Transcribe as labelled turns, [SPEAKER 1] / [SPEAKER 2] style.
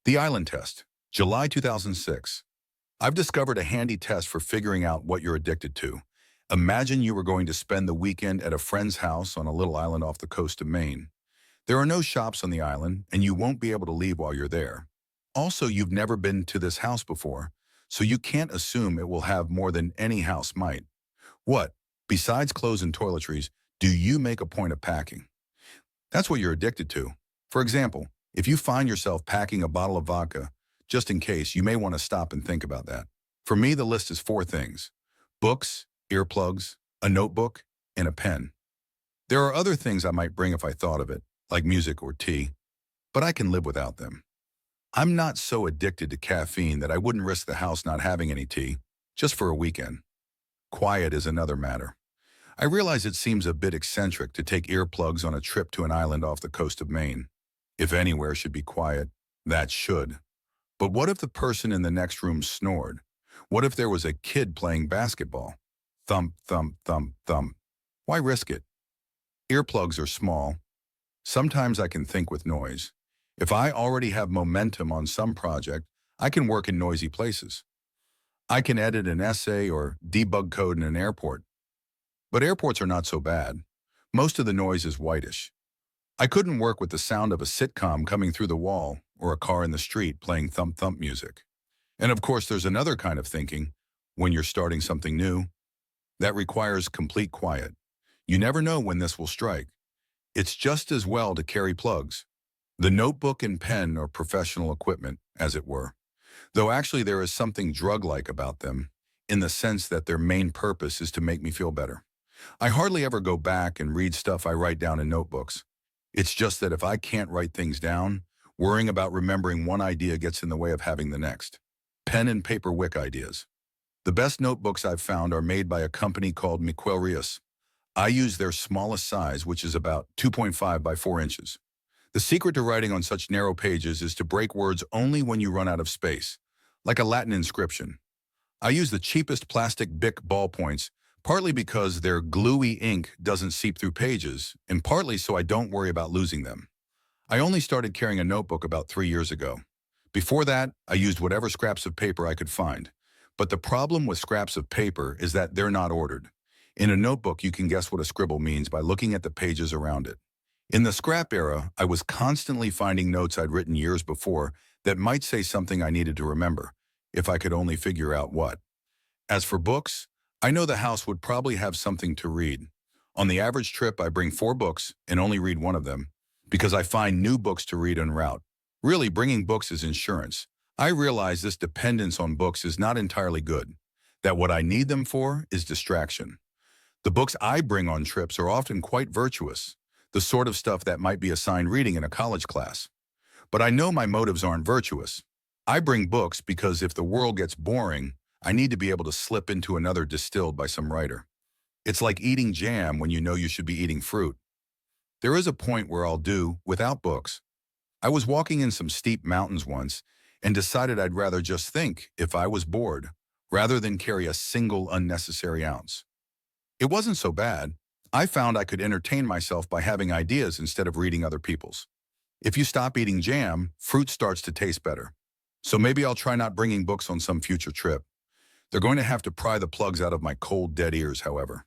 [SPEAKER 1] The Island Test, July 2006. I've discovered a handy test for figuring out what you're addicted to. Imagine you were going to spend the weekend at a friend's house on a little island off the coast of Maine. There are no shops on the island, and you won't be able to leave while you're there. Also, you've never been to this house before, so you can't assume it will have more than any house might. What, besides clothes and toiletries, do you make a point of packing? That's what you're addicted to. For example, if you find yourself packing a bottle of vodka, just in case, you may want to stop and think about that. For me, the list is four things: books, earplugs, a notebook, and a pen. There are other things I might bring if I thought of it, like music or tea, but I can live without them. I'm not so addicted to caffeine that I wouldn't risk the house not having any tea, just for a weekend. Quiet is another matter. I realize it seems a bit eccentric to take earplugs on a trip to an island off the coast of Maine. If anywhere should be quiet, that should. But what if the person in the next room snored? What if there was a kid playing basketball? Thump, thump, thump, thump. Why risk it? Earplugs are small. Sometimes I can think with noise. If I already have momentum on some project, I can work in noisy places. I can edit an essay or debug code in an airport. But airports are not so bad. Most of the noise is whitish. I couldn't work with the sound of a sitcom coming through the wall or a car in the street playing thump-thump music. And of course, there's another kind of thinking, when you're starting something new, that requires complete quiet. You never know when this will strike. It's just as well to carry plugs. The notebook and pen are professional equipment, as it were. Though actually there is something drug-like about them, in the sense that their main purpose is to make me feel better. I hardly ever go back and read stuff I write down in notebooks. It's just that if I can't write things down, worrying about remembering one idea gets in the way of having the next. Pen and paper wick ideas. The best notebooks I've found are made by a company called Miquel Rios. I use their smallest size, which is about 2.5 by 4 inches. The secret to writing on such narrow pages is to break words only when you run out of space, like a Latin inscription. I use the cheapest plastic Bic ballpoints, partly because their gluey ink doesn't seep through pages, and partly so I don't worry about losing them. I only started carrying a notebook about 3 years ago. Before that, I used whatever scraps of paper I could find. But the problem with scraps of paper is that they're not ordered. In a notebook, you can guess what a scribble means by looking at the pages around it. In the scrap era, I was constantly finding notes I'd written years before that might say something I needed to remember, if I could only figure out what. As for books, I know the house would probably have something to read. On the average trip, I bring 4 books and only read one of them, because I find new books to read en route. Really, bringing books is insurance. I realize this dependence on books is not entirely good, that what I need them for is distraction. The books I bring on trips are often quite virtuous, the sort of stuff that might be assigned reading in a college class. But I know my motives aren't virtuous. I bring books because if the world gets boring, I need to be able to slip into another distilled by some writer. It's like eating jam when you know you should be eating fruit. There is a point where I'll do without books. I was walking in some steep mountains once and decided I'd rather just think if I was bored, rather than carry a single unnecessary ounce. It wasn't so bad. I found I could entertain myself by having ideas instead of reading other people's. If you stop eating jam, fruit starts to taste better. So maybe I'll try not bringing books on some future trip. They're going to have to pry the plugs out of my cold, dead ears, however.